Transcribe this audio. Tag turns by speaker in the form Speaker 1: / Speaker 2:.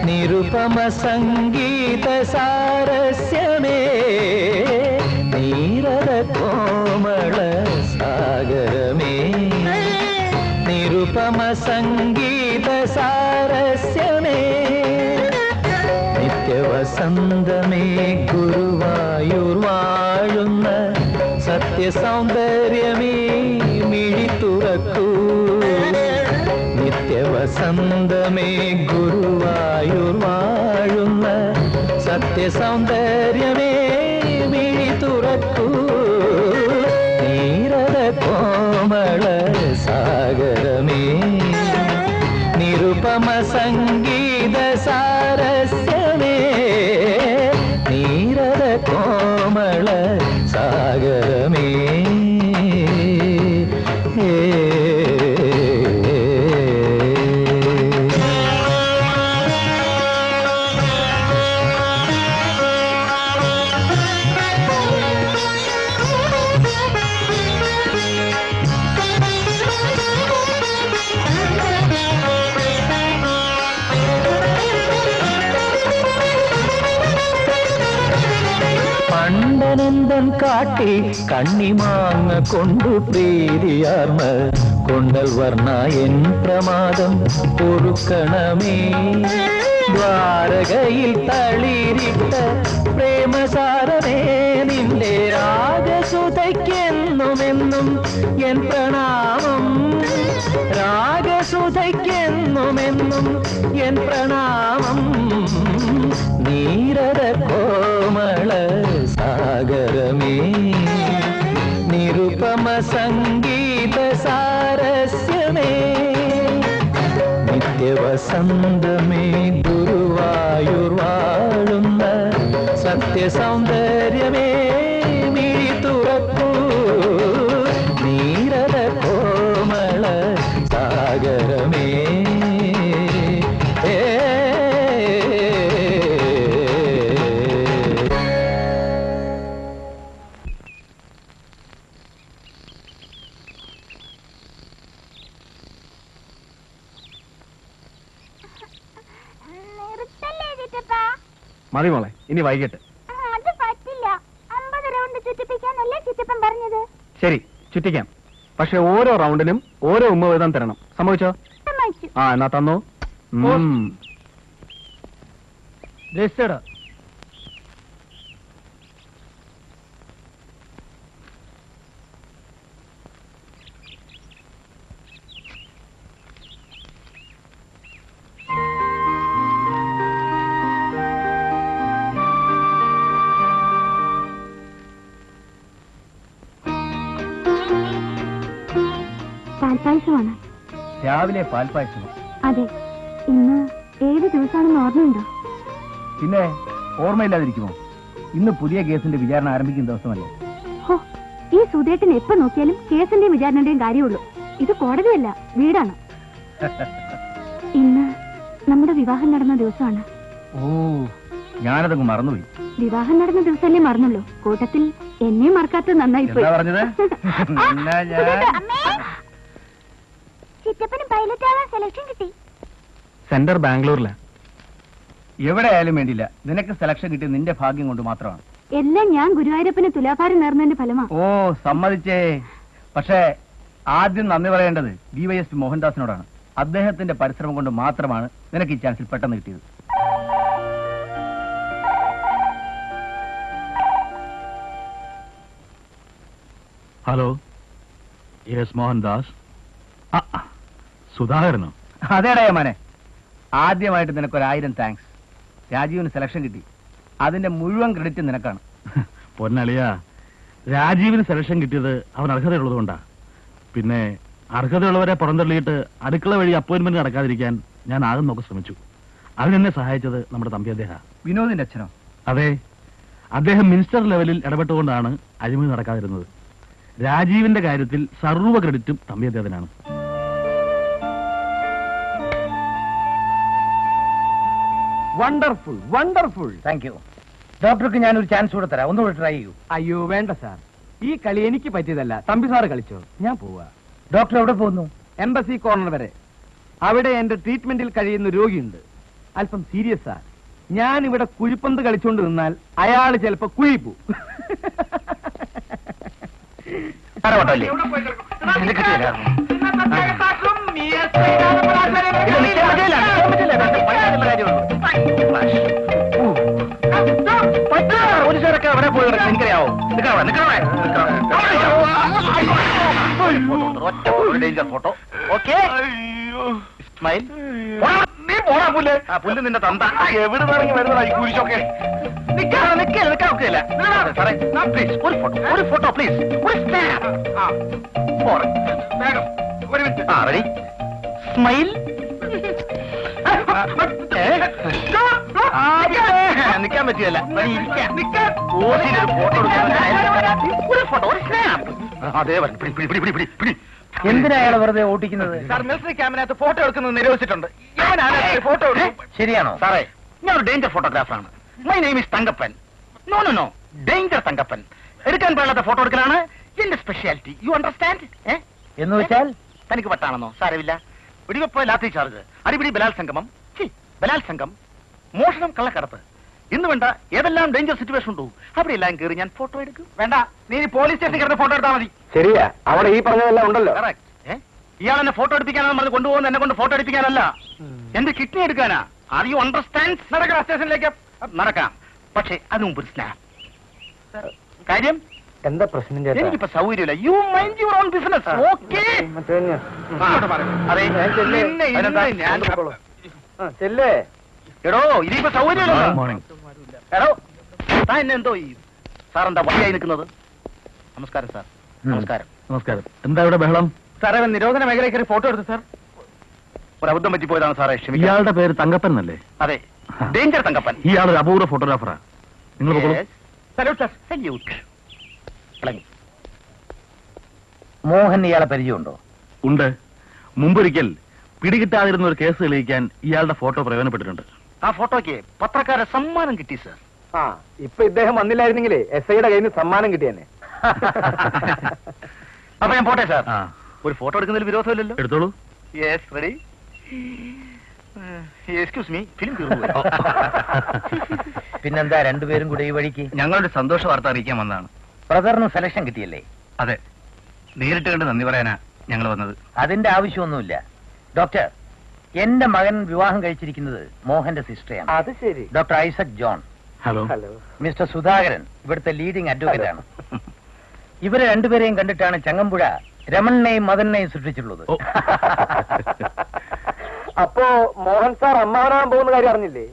Speaker 1: നിരുപമ സംഗീത സാരസ്യമേ നീരദ കോമള സാഗരമേ നിരുപമ സംഗീത സാരസ്യമേ നിത്യവസന്തമേ ഗുരുവായൂർ വാഴുന്ന സത്യസൗന്ദര്യമേ മിഴി തുറക്കൂ നിത്യവസന്തമേ ഗുരുവായൂർ വാഴുന്ന സത്യസൗന്ദര്യമേ മിഴി തുറക്കൂ നീരദ കോമള സാഗരമേ നിരുപമ സംഗീത സാരസ്യമേ നീരദ കോമള സാഗരമേ പണ്ടനന്ദൻ കാട്ടി കണ്ണിമാങ്ങ കൊണ്ടു പ്രീതിയാർന്ന കൊണ്ടൽ വർണ്ണ എൻ പ്രമാദം പൊറുക്കണമേ ദ്വാരകയിൽ തളിരിട്ട പ്രേമസാരമേ നിന്റെ രാഗസുധയ്ക്കെന്നുമെന്നും എൻ പ്രണാമം രാഗസുധയ്ക്കെന്നുമെന്നും എൻ പ്രണാമം നീരദ കോമള സാഗരമേ നിരുപമ സംഗീത സാരസ്യമേ നിത്യവസന്തമേ ഗുരുവായൂർ വാഴുന്ന സത്യസൗന്ദര്യമേ മിഴി തുറക്കൂ നീരദ കോമള സാഗരമേ
Speaker 2: മതി മോളെ, ഇനി വൈകിട്ട്.
Speaker 3: അത് പറ്റില്ല. 50 റൗണ്ട് ചുറ്റിപ്പിക്കാനല്ലേ ചിറ്റപ്പൻ പറഞ്ഞത്?
Speaker 2: ശരി, ചുറ്റിക്കാം. പക്ഷെ ഓരോ റൗണ്ടിനും ഓരോ ഉമ്മ വീതം തരണം. സമ്മതിച്ചോ? ആ, എന്നാ തന്നോ. രജിസ്റ്റേർഡ്.
Speaker 3: പാൽപ്പായസമാണ്.
Speaker 2: രാവിലെ പാൽപ്പായസമോ?
Speaker 3: അതെ. ഇന്ന് ഏത് ദിവസമാണെന്ന് ഓർമ്മയുണ്ടോ?
Speaker 2: പിന്നെ ഓർമ്മയില്ലാതിരിക്കുമോ? ഇന്ന് പുതിയ കേസിന്റെ വിചാരണ ആരംഭിക്കുന്ന ദിവസമല്ലേ?
Speaker 3: ഹോ, ഈ സുധേട്ടൻ എപ്പോ നോക്കിയാലും കേസിന്റെയും വിചാരണയുടെയും കാര്യമുള്ളൂ. ഇത് കോടതിയല്ല, വീടാണ്. ഇന്ന് നമ്മുടെ വിവാഹം നടന്ന ദിവസമാണ്.
Speaker 2: ഓ, ഞാനതങ്ങ് മറന്നുപോയി.
Speaker 3: വിവാഹം നടന്ന ദിവസമല്ലേ മറന്നുള്ളൂ. കൂട്ടത്തിൽ എന്നെ മറക്കാത്തത് നന്നായി പോയി. ചിറ്റപ്പന് പൈലറ്റ് ആവാൻ സെലക്ഷൻ കിട്ടി.
Speaker 2: സെന്റർ ബാംഗ്ലൂരില. എവിടെ ആയാലും വേണ്ടില്ല, നിനക്ക് സെലക്ഷൻ കിട്ടിയ നിന്റെ ഭാഗ്യം കൊണ്ട് മാത്രമാണ്.
Speaker 3: എല്ലാം ഞാൻ ഗുരുവായൂരപ്പന് തുലാഭാരം നേർന്നതിന്റെ ഫലമാണ്.
Speaker 2: ഓ, സമ്മതിച്ചേ. പക്ഷേ ആദ്യം നന്ദി പറയേണ്ടത് DYSP മോഹൻദാസിനോടാണ്. അദ്ദേഹത്തിന്റെ പരിശ്രമം കൊണ്ട് മാത്രമാണ് നിനക്ക് ഈ ചാൻസിൽ പെട്ടെന്ന് കിട്ടിയത്.
Speaker 4: Hello, yes Mohandas. സുധാകരനോ?
Speaker 2: അതേടാ മോനെ, ആദ്യമായിട്ട് നിനക്കൊരു 1000 താങ്ക്സ്. രാജീവിന് സെലക്ഷൻ കിട്ടി, അതിന്റെ മുഴുവൻ ക്രെഡിറ്റ് നിനക്കാണ്.
Speaker 4: പൊന്നളിയ, രാജീവിന് സെലക്ഷൻ കിട്ടിയത് അവൻ അർഹതയുള്ളതുകൊണ്ടാ. പിന്നെ അർഹതയുള്ളവരെ പുറന്തള്ളിയിട്ട് അടുക്കള വഴി അപ്പോയിന്റ്മെന്റ് നടക്കാതിരിക്കാൻ ഞാൻ ആദ്യം നോക്കി ശ്രമിച്ചു. അതിനെന്നെ സഹായിച്ചത് നമ്മുടെ തമ്പി അദ്ദേഹം.
Speaker 2: വിനോദിന്റെ അച്ഛനോ?
Speaker 4: അതെ, അദ്ദേഹം മിനിസ്റ്റർ ലെവലിൽ ഇടപെട്ടുകൊണ്ടാണ് അഴിമതി നടക്കാതിരുന്നത്. രാജീവിന്റെ കാര്യത്തിൽ സർവ്വ ക്രെഡിറ്റും തമ്പി അദ്ദേഹത്തിനാണ്.
Speaker 2: Wonderful, wonderful. Thank you. ഡോക്ടർക്ക് ഞാനൊരു ചാൻസ് കൂടെ തരാം, ഒന്നുകൂടെ ട്രൈ ചെയ്യൂ.
Speaker 5: അയ്യോ വേണ്ട സാർ, ഈ കളി എനിക്ക് പറ്റിയതല്ല. തമ്പി സാറ് കളിച്ചോ, ഞാൻ പോവാ.
Speaker 2: ഡോക്ടർ എവിടെ പോകുന്നു?
Speaker 5: എംബസി കോർണർ വരെ. അവിടെ എന്റെ ട്രീറ്റ്മെന്റിൽ കഴിയുന്ന രോഗിയുണ്ട്. അല്പം സീരിയസാ. ഞാൻ ഇവിടെ കുഴിപ്പന്ത് കളിച്ചോണ്ട് നിന്നാൽ അയാൾ ചിലപ്പോ കുഴിപ്പോ.
Speaker 2: പോലീസുകാരൊക്കെ അവിടെ പോയി എനിക്കറിയാവോ? Danger photo. Okay, smile. നീ പോടാ പുല്ല്. ആ പുല്ല് നിന്റെ തന്ത എവിടെ നിറങ്ങി വരുന്നതായി കുരിശൊക്കെ. നിൽക്കാനൊക്കെയില്ല സാറേ. പ്ലീസ് ഒരു ഫോട്ടോ, ഒരു ഫോട്ടോ പ്ലീസ്. ഒരു സ്നാപ്പ്. ഒരു മിനിറ്റ്. ആ റെഡി. സ്മൈൽ. നിൽക്കാൻ പറ്റിയല്ല. ഫോട്ടോ, ഒരു സ്നാപ്പ്. അതേ
Speaker 5: എന്തിനാ അയാളെ വെറുതെ ഓട്ടിക്കുന്നത്?
Speaker 2: സാർ മിലിറ്ററി ക്യാമ്പിനകത്ത് ഫോട്ടോ എടുക്കുന്നത് നിരോധിച്ചിട്ടുണ്ട്. ഫോട്ടോ
Speaker 5: ശരിയാണോ
Speaker 2: സാറേ? ഞാൻ ഒരു ഡേഞ്ചർ ഫോട്ടോഗ്രാഫറാണ്. My name is Thankappan. No no no, danger Thankappan. എടുക്കാൻ പാടില്ലാത്ത ഫോട്ടോ എടുക്കലാണ് എന്റെ സ്പെഷ്യാലിറ്റി. You understand?
Speaker 5: എന്ന് വെച്ചാൽ
Speaker 2: തനിക്ക് പറ്റാണെന്നോ? സാരമില്ല. വെടിവെപ്പ്, ലാത്തി ചാർജ്, അടിപിടി, ബലാത്സംഗമം, ബലാത്സംഗം, മോഷണം, കള്ളക്കടത്ത്, ഇന്ന് വേണ്ട ഏതെല്ലാം ഡേഞ്ചർ സിറ്റുവേഷൻ ഉണ്ടോ അവിടെയെല്ലാം കയറി ഞാൻ ഫോട്ടോ എടുക്കും.
Speaker 5: വേണ്ട, നീ പോലീസ് സ്റ്റേഷനിൽ കിടന്ന് ഫോട്ടോ എടുത്താൽ മതി.
Speaker 6: ശരിയാ, അവിടെ ഈ പറഞ്ഞതെല്ലാം ഉണ്ടല്ലോ.
Speaker 2: ഇയാൾ എന്നെ ഫോട്ടോ എടുപ്പിക്കാനാണ് പറഞ്ഞ് കൊണ്ടുപോകുന്നത്. എന്നെ കൊണ്ട് ഫോട്ടോ എടുപ്പിക്കാനല്ല, എന്റെ കിഡ്നി എടുക്കാനാ. Are you understand? നടക്കാം സ്റ്റേഷനിലേക്ക്. നടക്കാം, പക്ഷേ അതിന് മുമ്പ് ഒരു സ്നാപ്പ്. കാര്യം
Speaker 6: എന്താ പ്രശ്നം ചേട്ടാ?
Speaker 2: എനിക്കിപ്പോ സൗകര്യമില്ല. You mind your own business. Okay?
Speaker 6: ചെല്ലേ
Speaker 2: എടോ, ഇതിപ്പോ സൗകര്യമില്ല. എടോ, താൻ എന്നെ എന്തോ ഈ സാർ എന്താ വഴിയായി നിൽക്കുന്നത്? നമസ്കാരം സാർ. നമസ്കാരം.
Speaker 4: നമസ്കാരം. എന്താ ഇവിടെ ബഹളം?
Speaker 2: സാറേ, നിരോധന മേഖലയിൽ കയറി ഫോട്ടോ എടുത്തു സാർ. ഒരു അബദ്ധം പറ്റിപ്പോയതാണ് സാറേ, ക്ഷമിക്കണം.
Speaker 4: ഇയാളുടെ പേര് തങ്കപ്പൻ എന്നല്ലേ?
Speaker 2: അതെ, ഡേഞ്ചർ തങ്കപ്പൻ.
Speaker 4: ഇയാളൊരു അപൂർവ ഫോട്ടോഗ്രാഫറാ. നിങ്ങൾ
Speaker 2: സല്യൂട്ട് സാർ, സല്യൂട്ട്.
Speaker 5: മോഹൻ ഇയാളെ പരിചയമുണ്ടോ?
Speaker 4: ഉണ്ട്. മുമ്പൊരിക്കൽ പിടികിട്ടാതിരുന്ന ഒരു കേസ് തെളിയിക്കാൻ ഇയാളുടെ ഫോട്ടോ പ്രയോജനപ്പെട്ടിട്ടുണ്ട്.
Speaker 2: ആ ഫോട്ടോയ്ക്ക് പത്രക്കാരെ സമ്മാനം കിട്ടി സാർ.
Speaker 6: ആ, ഇപ്പൊ ഇദ്ദേഹം വന്നില്ലായിരുന്നെങ്കിലേ SIയുടെ കയ്യിൽ നിന്ന് സമ്മാനം കിട്ടിയെന്നെ.
Speaker 2: അപ്പൊ ഞാൻ പോട്ടെ സാർ.
Speaker 4: ആ,
Speaker 2: ഒരു ഫോട്ടോ എടുക്കുന്നതിൽ വിരോധമില്ലല്ലോ.
Speaker 4: എടുത്തോളൂ.
Speaker 2: Yes, ready. Excuse me, film തീർന്നു.
Speaker 5: പിന്നെന്താ രണ്ടുപേരും കൂടെ ഈ വഴിക്ക്?
Speaker 2: ഞങ്ങളുടെ സന്തോഷ വാർത്ത അറിയിക്കാൻ വന്നതാണ്.
Speaker 5: ബ്രദറിന് സെലക്ഷൻ കിട്ടിയല്ലേ?
Speaker 2: അതെ, നേരിട്ട് കണ്ട് നന്ദി പറയാനാ ഞങ്ങൾ വന്നത്.
Speaker 5: അതിന്റെ ആവശ്യമൊന്നുമില്ല. ഡോക്ടർ, എന്റെ മകൻ വിവാഹം കഴിച്ചിരിക്കുന്നത് മോഹന്റെ സിസ്റ്ററെയാണ്.
Speaker 6: അത് ശരി.
Speaker 5: Doctor Isaac John.
Speaker 4: Hello.
Speaker 6: Hello.
Speaker 5: Mister Sudhakaran ഇവിടുത്തെ ലീഡിംഗ് അഡ്വക്കേറ്റ് ആണ്. ഇവരെ രണ്ടുപേരെയും കണ്ടിട്ടാണ് ചങ്ങമ്പുഴ രമണിനെയും മദനെയും സൃഷ്ടിച്ചിട്ടുള്ളത്.
Speaker 4: ഓ.
Speaker 6: അപ്പോ മോഹൻ സാർ അമ്മാവനാകാൻ പോകുന്ന കാര്യം അറിഞ്ഞില്ലേ?